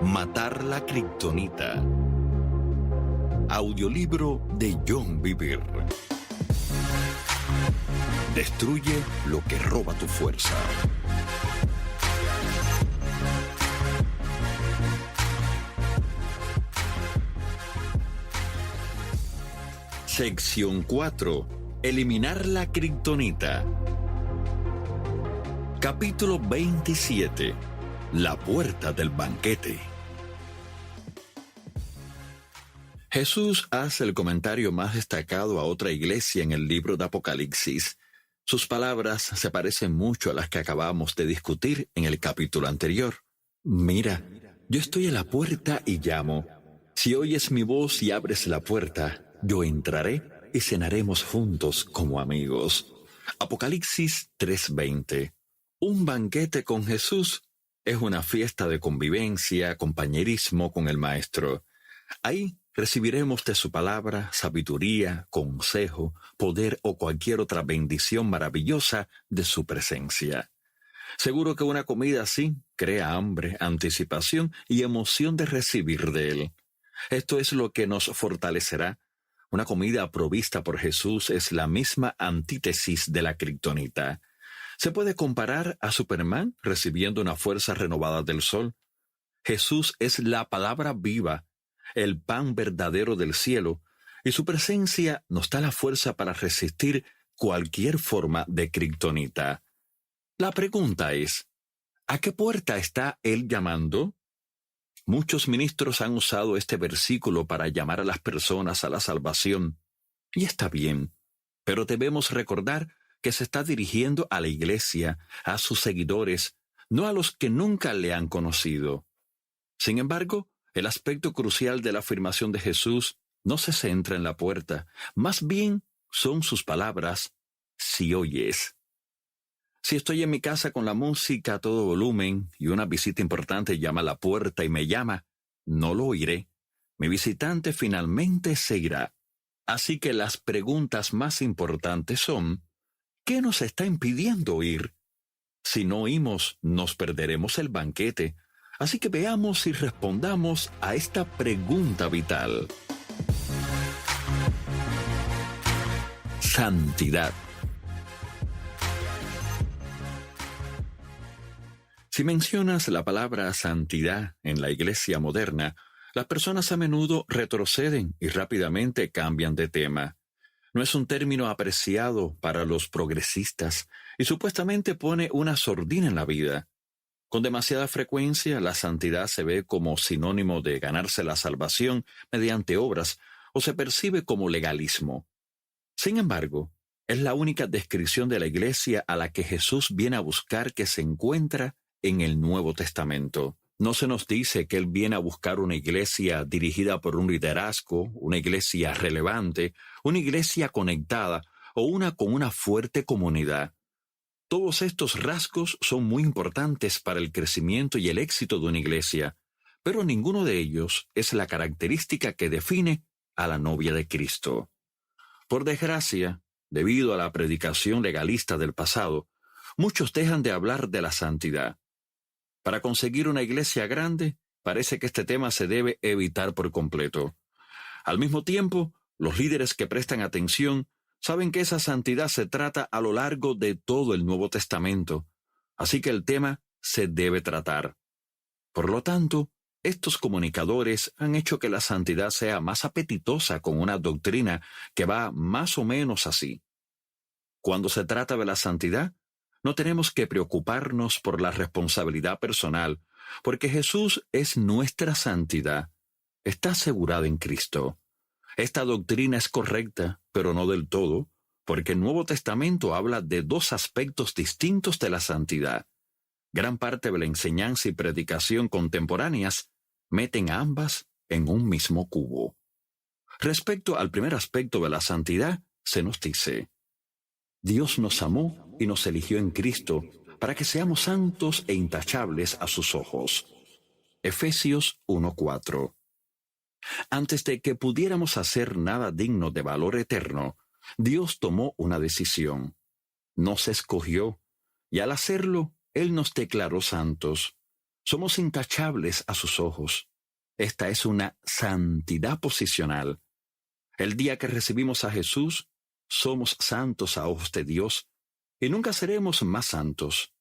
Matar la kriptonita. Audiolibro de John Bevere. Destruye lo que roba tu fuerza. Sección 4. Eliminar la kriptonita. Capítulo 27. La puerta del banquete. Jesús hace el comentario más destacado a otra iglesia en el libro de Apocalipsis. Sus palabras se parecen mucho a las que acabamos de discutir en el capítulo anterior. Mira, yo estoy a la puerta y llamo. Si oyes mi voz y abres la puerta, yo entraré y cenaremos juntos como amigos. Apocalipsis 3:20. Un banquete con Jesús es una fiesta de convivencia, compañerismo con el Maestro. Ahí recibiremos de su palabra sabiduría, consejo, poder o cualquier otra bendición maravillosa de su presencia. Seguro que una comida así crea hambre, anticipación y emoción de recibir de Él. Esto es lo que nos fortalecerá. Una comida provista por Jesús es la misma antítesis de la kriptonita. ¿Se puede comparar a Superman recibiendo una fuerza renovada del sol? Jesús es la palabra viva, el pan verdadero del cielo, y su presencia nos da la fuerza para resistir cualquier forma de kriptonita. La pregunta es, ¿a qué puerta está Él llamando? Muchos ministros han usado este versículo para llamar a las personas a la salvación. Y está bien, pero debemos recordar que se está dirigiendo a la iglesia, a sus seguidores, no a los que nunca le han conocido. Sin embargo, el aspecto crucial de la afirmación de Jesús no se centra en la puerta, más bien son sus palabras, si oyes. Si estoy en mi casa con la música a todo volumen y una visita importante llama a la puerta y me llama, no lo oiré. Mi visitante finalmente se irá. Así que las preguntas más importantes son, ¿qué nos está impidiendo oír? Si no oímos, nos perderemos el banquete. Así que veamos y respondamos a esta pregunta vital. Santidad. Si mencionas la palabra santidad en la iglesia moderna, las personas a menudo retroceden y rápidamente cambian de tema. No es un término apreciado para los progresistas y supuestamente pone una sordina en la vida. Con demasiada frecuencia, la santidad se ve como sinónimo de ganarse la salvación mediante obras o se percibe como legalismo. Sin embargo, es la única descripción de la iglesia a la que Jesús viene a buscar que se encuentra en el Nuevo Testamento. No se nos dice que Él viene a buscar una iglesia dirigida por un liderazgo, una iglesia relevante, una iglesia conectada o una con una fuerte comunidad. Todos estos rasgos son muy importantes para el crecimiento y el éxito de una iglesia, pero ninguno de ellos es la característica que define a la novia de Cristo. Por desgracia, debido a la predicación legalista del pasado, muchos dejan de hablar de la santidad. Para conseguir una iglesia grande, parece que este tema se debe evitar por completo. Al mismo tiempo, los líderes que prestan atención saben que esa santidad se trata a lo largo de todo el Nuevo Testamento, así que el tema se debe tratar. Por lo tanto, estos comunicadores han hecho que la santidad sea más apetitosa con una doctrina que va más o menos así. Cuando se trata de la santidad, no tenemos que preocuparnos por la responsabilidad personal, porque Jesús es nuestra santidad. Está asegurada en Cristo. Esta doctrina es correcta, pero no del todo, porque el Nuevo Testamento habla de dos aspectos distintos de la santidad. Gran parte de la enseñanza y predicación contemporáneas meten a ambas en un mismo cubo. Respecto al primer aspecto de la santidad, se nos dice: Dios nos amó y nos eligió en Cristo para que seamos santos e intachables a sus ojos. Efesios 1:4. Antes de que pudiéramos hacer nada digno de valor eterno, Dios tomó una decisión. Nos escogió, y al hacerlo, Él nos declaró santos. Somos intachables a sus ojos. Esta es una santidad posicional. El día que recibimos a Jesús, somos santos a ojos de Dios y nunca seremos más santos.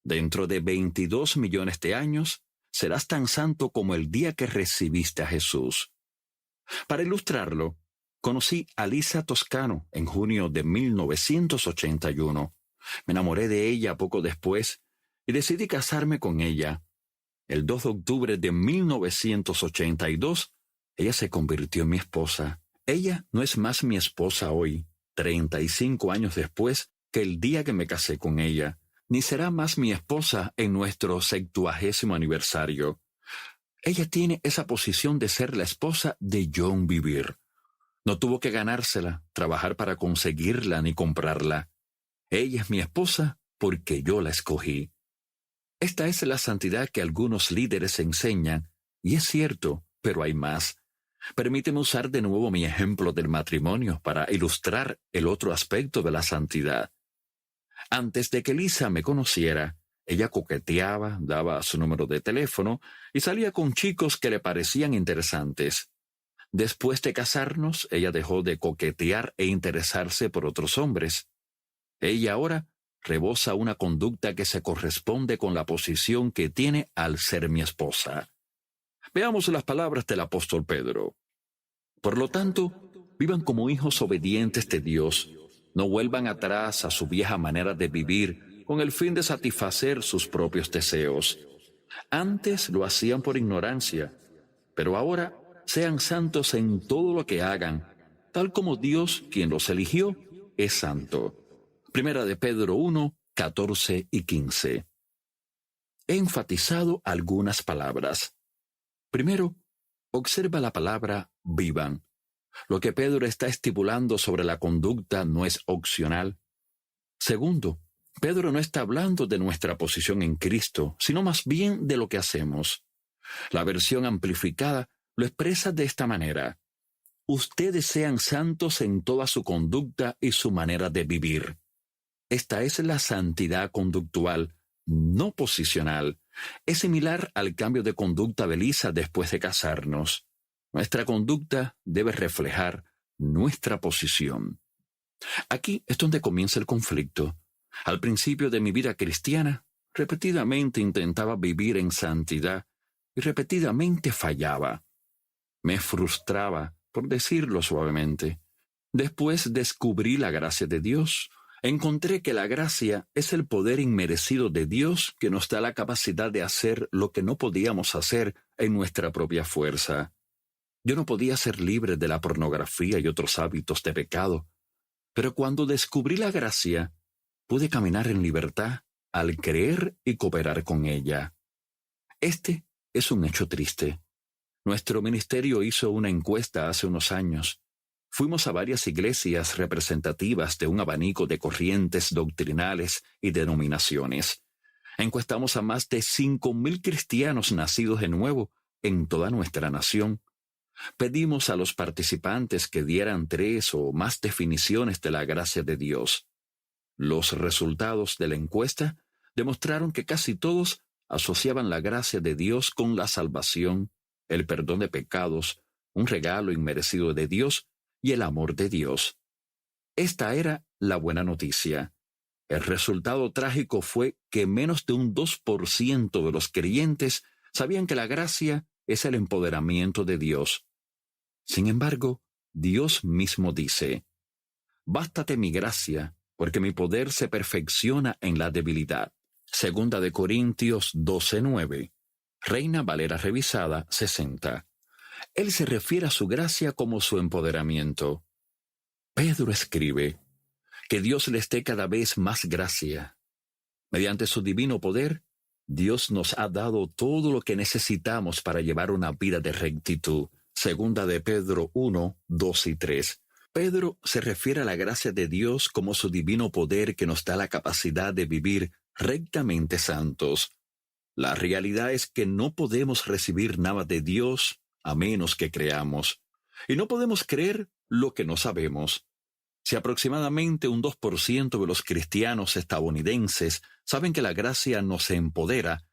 Dentro de 22 millones de años, serás tan santo como el día que recibiste a Jesús. Para ilustrarlo, conocí a Lisa Toscano en junio de 1981. Me enamoré de ella poco después y decidí casarme con ella. El 2 de octubre de 1982, ella se convirtió en mi esposa. Ella no es más mi esposa hoy, 35 años después, que el día que me casé con ella, ni será más mi esposa en nuestro 70º aniversario. Ella tiene esa posición de ser la esposa de John Bevere. No tuvo que ganársela, trabajar para conseguirla ni comprarla. Ella es mi esposa porque yo la escogí. Esta es la santidad que algunos líderes enseñan, y es cierto, pero hay más. Permíteme usar de nuevo mi ejemplo del matrimonio para ilustrar el otro aspecto de la santidad. Antes de que Lisa me conociera, ella coqueteaba, daba su número de teléfono y salía con chicos que le parecían interesantes. Después de casarnos, ella dejó de coquetear e interesarse por otros hombres. Ella ahora rebosa una conducta que se corresponde con la posición que tiene al ser mi esposa. Veamos las palabras del apóstol Pedro. Por lo tanto, vivan como hijos obedientes de Dios. No vuelvan atrás a su vieja manera de vivir con el fin de satisfacer sus propios deseos. Antes lo hacían por ignorancia, pero ahora sean santos en todo lo que hagan, tal como Dios, quien los eligió, es santo. Primera de Pedro 1, 14 y 15. He enfatizado algunas palabras. Primero, observa la palabra vivan. Lo que Pedro está estipulando sobre la conducta no es opcional. Segundo, Pedro no está hablando de nuestra posición en Cristo, sino más bien de lo que hacemos. La versión amplificada lo expresa de esta manera: ustedes sean santos en toda su conducta y su manera de vivir. Esta es la santidad conductual, no posicional. Es similar al cambio de conducta de Lisa después de casarnos. Nuestra conducta debe reflejar nuestra posición. Aquí es donde comienza el conflicto. Al principio de mi vida cristiana, repetidamente intentaba vivir en santidad y repetidamente fallaba. Me frustraba, por decirlo suavemente. Después descubrí la gracia de Dios. Encontré que la gracia es el poder inmerecido de Dios que nos da la capacidad de hacer lo que no podíamos hacer en nuestra propia fuerza. Yo no podía ser libre de la pornografía y otros hábitos de pecado, pero cuando descubrí la gracia, pude caminar en libertad al creer y cooperar con ella. Este es un hecho triste. Nuestro ministerio hizo una encuesta hace unos años. Fuimos a varias iglesias representativas de un abanico de corrientes doctrinales y denominaciones. Encuestamos a más de 5,000 cristianos nacidos de nuevo en toda nuestra nación. Pedimos a los participantes que dieran 3 o más definiciones de la gracia de Dios. Los resultados de la encuesta demostraron que casi todos asociaban la gracia de Dios con la salvación, el perdón de pecados, un regalo inmerecido de Dios y el amor de Dios. Esta era la buena noticia. El resultado trágico fue que menos de un 2% de los creyentes sabían que la gracia es el empoderamiento de Dios. Sin embargo, Dios mismo dice: «Bástate mi gracia, porque mi poder se perfecciona en la debilidad». Segunda de Corintios 12:9. Reina Valera revisada 60. Él se refiere a su gracia como su empoderamiento. Pedro escribe: «Que Dios les dé cada vez más gracia». Mediante su divino poder, Dios nos ha dado todo lo que necesitamos para llevar una vida de rectitud. Segunda de Pedro 1, 2 y 3. Pedro se refiere a la gracia de Dios como su divino poder que nos da la capacidad de vivir rectamente santos. La realidad es que no podemos recibir nada de Dios a menos que creamos. Y no podemos creer lo que no sabemos. Si aproximadamente un 2% de los cristianos estadounidenses saben que la gracia nos empodera,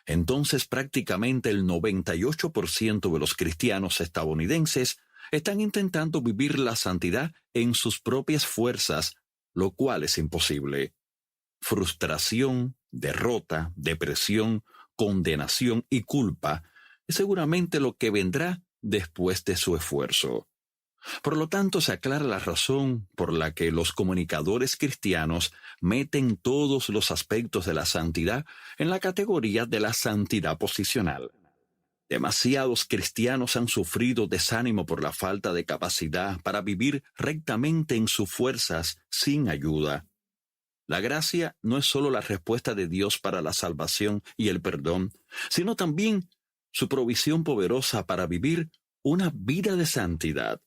entonces prácticamente el 98% de los cristianos estadounidenses están intentando vivir la santidad en sus propias fuerzas, lo cual es imposible. Frustración, derrota, depresión, condenación y culpa es seguramente lo que vendrá después de su esfuerzo. Por lo tanto, se aclara la razón por la que los comunicadores cristianos meten todos los aspectos de la santidad en la categoría de la santidad posicional. Demasiados cristianos han sufrido desánimo por la falta de capacidad para vivir rectamente en sus fuerzas sin ayuda. La gracia no es solo la respuesta de Dios para la salvación y el perdón, sino también su provisión poderosa para vivir una vida de santidad.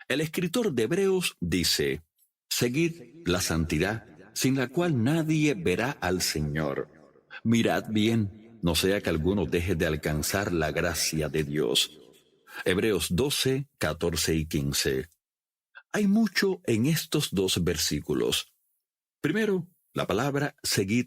El escritor de Hebreos dice: «Seguid la santidad, sin la cual nadie verá al Señor. Mirad bien, no sea que alguno deje de alcanzar la gracia de Dios». Hebreos 12, 14 y 15. Hay mucho en estos dos versículos. Primero, la palabra seguid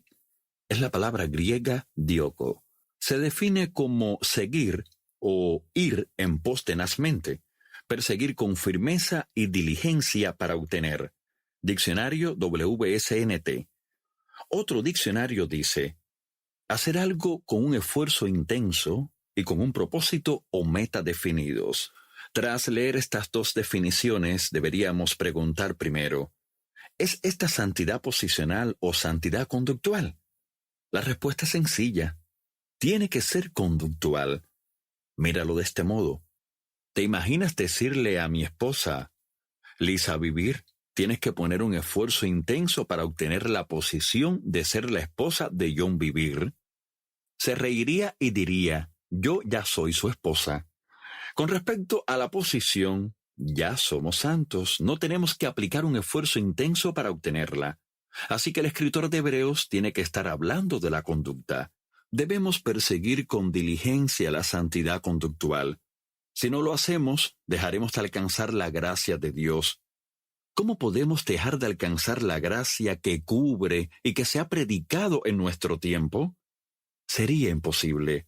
es la palabra griega dioko. Se define como seguir o ir en pos tenazmente, perseguir con firmeza y diligencia para obtener. Diccionario WSNT. Otro diccionario dice: hacer algo con un esfuerzo intenso y con un propósito o meta definidos. Tras leer estas dos definiciones, deberíamos preguntar primero: ¿es esta santidad posicional o santidad conductual? La respuesta es sencilla. Tiene que ser conductual. Míralo de este modo. ¿Te imaginas decirle a mi esposa: Lisa, vivir, tienes que poner un esfuerzo intenso para obtener la posición de ser la esposa de John Vivir? Se reiría y diría: yo ya soy su esposa. Con respecto a la posición, ya somos santos, no tenemos que aplicar un esfuerzo intenso para obtenerla. Así que el escritor de Hebreos tiene que estar hablando de la conducta. Debemos perseguir con diligencia la santidad conductual. Si no lo hacemos, dejaremos de alcanzar la gracia de Dios. ¿Cómo podemos dejar de alcanzar la gracia que cubre y que se ha predicado en nuestro tiempo? Sería imposible.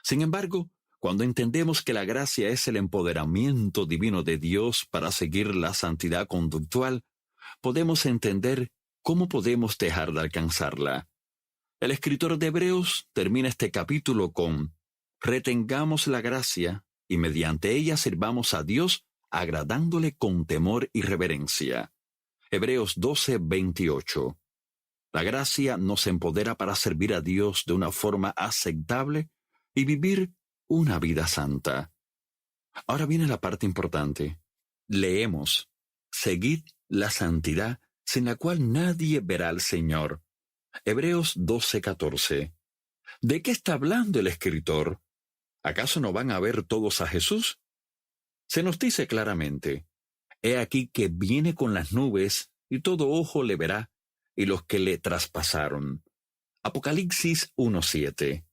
Sin embargo, cuando entendemos que la gracia es el empoderamiento divino de Dios para seguir la santidad conductual, podemos entender cómo podemos dejar de alcanzarla. El escritor de Hebreos termina este capítulo con: retengamos la gracia y mediante ella sirvamos a Dios agradándole con temor y reverencia. Hebreos 12, 28. La gracia nos empodera para servir a Dios de una forma aceptable y vivir una vida santa. Ahora viene la parte importante. Leemos: seguid la santidad, sin la cual nadie verá al Señor. Hebreos 12, 14. ¿De qué está hablando el escritor? ¿Acaso no van a ver todos a Jesús? Se nos dice claramente: he aquí que viene con las nubes, y todo ojo le verá, y los que le traspasaron. Apocalipsis 1:7.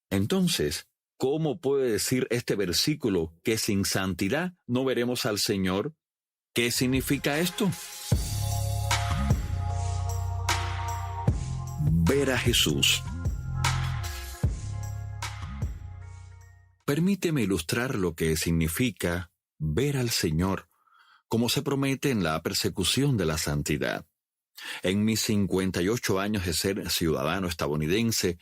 Entonces, ¿cómo puede decir este versículo que sin santidad no veremos al Señor? ¿Qué significa esto? Ver a Jesús. Permíteme ilustrar lo que significa ver al Señor, como se promete en la persecución de la santidad. En mis 58 años de ser ciudadano estadounidense,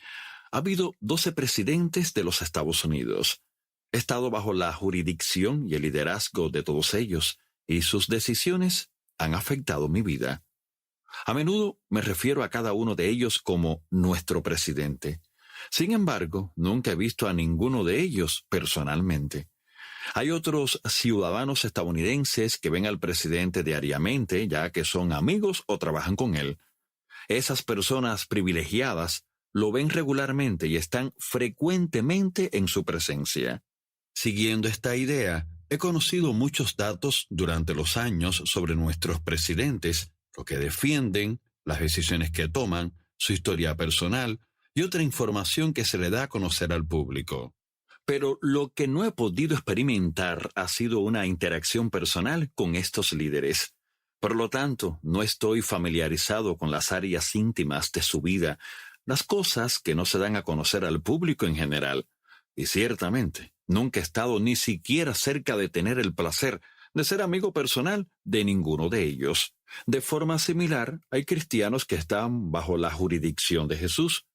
ha habido 12 presidentes de los Estados Unidos. He estado bajo la jurisdicción y el liderazgo de todos ellos, y sus decisiones han afectado mi vida. A menudo me refiero a cada uno de ellos como nuestro presidente. Sin embargo, nunca he visto a ninguno de ellos personalmente. Hay otros ciudadanos estadounidenses que ven al presidente diariamente, ya que son amigos o trabajan con él. Esas personas privilegiadas lo ven regularmente y están frecuentemente en su presencia. Siguiendo esta idea, he conocido muchos datos durante los años sobre nuestros presidentes, lo que defienden, las decisiones que toman, su historia personal y otra información que se le da a conocer al público. Pero lo que no he podido experimentar ha sido una interacción personal con estos líderes. Por lo tanto, no estoy familiarizado con las áreas íntimas de su vida, las cosas que no se dan a conocer al público en general. Y ciertamente, nunca he estado ni siquiera cerca de tener el placer de ser amigo personal de ninguno de ellos. De forma similar, hay cristianos que están bajo la jurisdicción de Jesús,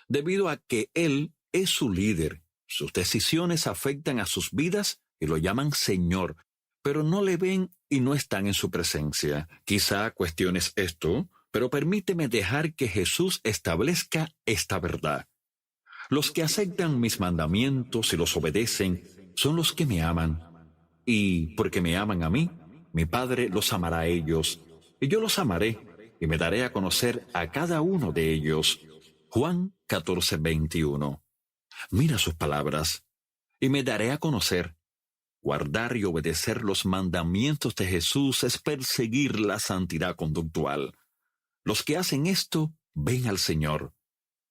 debido a que Él es su líder. Sus decisiones afectan a sus vidas y lo llaman Señor, pero no le ven y no están en su presencia. Quizá cuestiones esto, pero permíteme dejar que Jesús establezca esta verdad. Los que aceptan mis mandamientos y los obedecen son los que me aman. Y porque me aman a mí, mi Padre los amará a ellos, y yo los amaré, y me daré a conocer a cada uno de ellos. Juan 14:21. Mira sus palabras. Y me daré a conocer. Guardar y obedecer los mandamientos de Jesús es perseguir la santidad conductual. Los que hacen esto ven al Señor.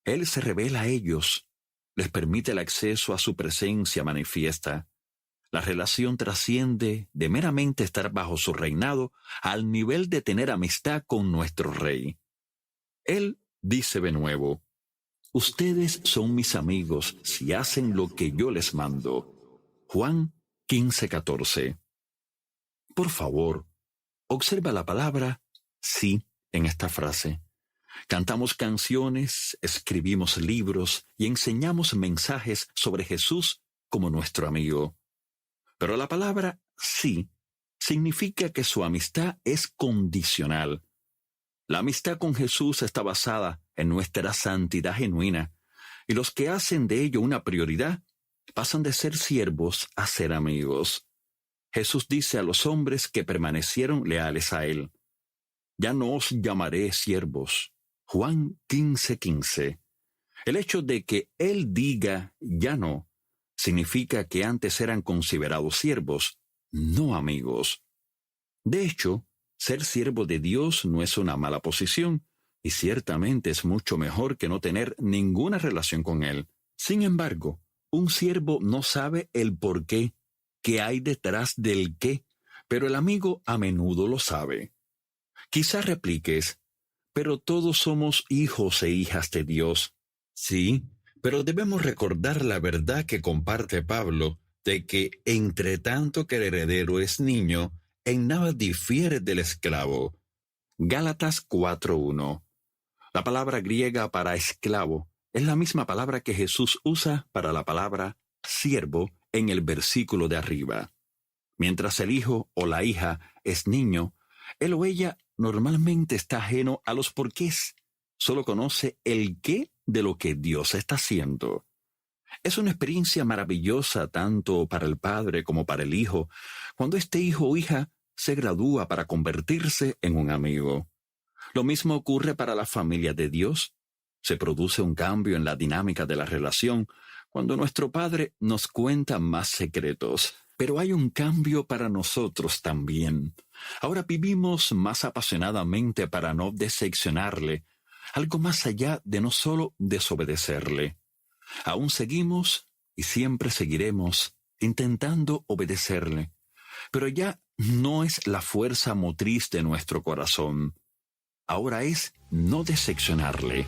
Él se revela a ellos, les permite el acceso a su presencia manifiesta. La relación trasciende de meramente estar bajo su reinado al nivel de tener amistad con nuestro Rey. Él dice de nuevo: ustedes son mis amigos si hacen lo que yo les mando. Juan 15:14. Por favor, observa la palabra sí en esta frase. Cantamos canciones, escribimos libros y enseñamos mensajes sobre Jesús como nuestro amigo. Pero la palabra sí significa que su amistad es condicional. La amistad con Jesús está basada en nuestra santidad genuina, y los que hacen de ello una prioridad pasan de ser siervos a ser amigos. Jesús dice a los hombres que permanecieron leales a Él: ya no os llamaré siervos. Juan 15:15. El hecho de que Él diga ya no significa que antes eran considerados siervos, no amigos. De hecho, ser siervo de Dios no es una mala posición, y ciertamente es mucho mejor que no tener ninguna relación con Él. Sin embargo, un siervo no sabe el por qué hay detrás del qué, pero el amigo a menudo lo sabe. Quizás repliques: pero todos somos hijos e hijas de Dios. Sí, pero debemos recordar la verdad que comparte Pablo, de que entre tanto que el heredero es niño, en nada difiere del esclavo. Gálatas 4:1. La palabra griega para esclavo es la misma palabra que Jesús usa para la palabra siervo en el versículo de arriba. Mientras el hijo o la hija es niño, él o ella normalmente está ajeno a los porqués. Solo conoce el qué de lo que Dios está haciendo. Es una experiencia maravillosa tanto para el padre como para el hijo, cuando este hijo o hija se gradúa para convertirse en un amigo. Lo mismo ocurre para la familia de Dios. Se produce un cambio en la dinámica de la relación cuando nuestro Padre nos cuenta más secretos. Pero hay un cambio para nosotros también. Ahora vivimos más apasionadamente para no decepcionarle, algo más allá de no solo desobedecerle. Aún seguimos y siempre seguiremos intentando obedecerle, pero ya no es la fuerza motriz de nuestro corazón. Ahora es no decepcionarle.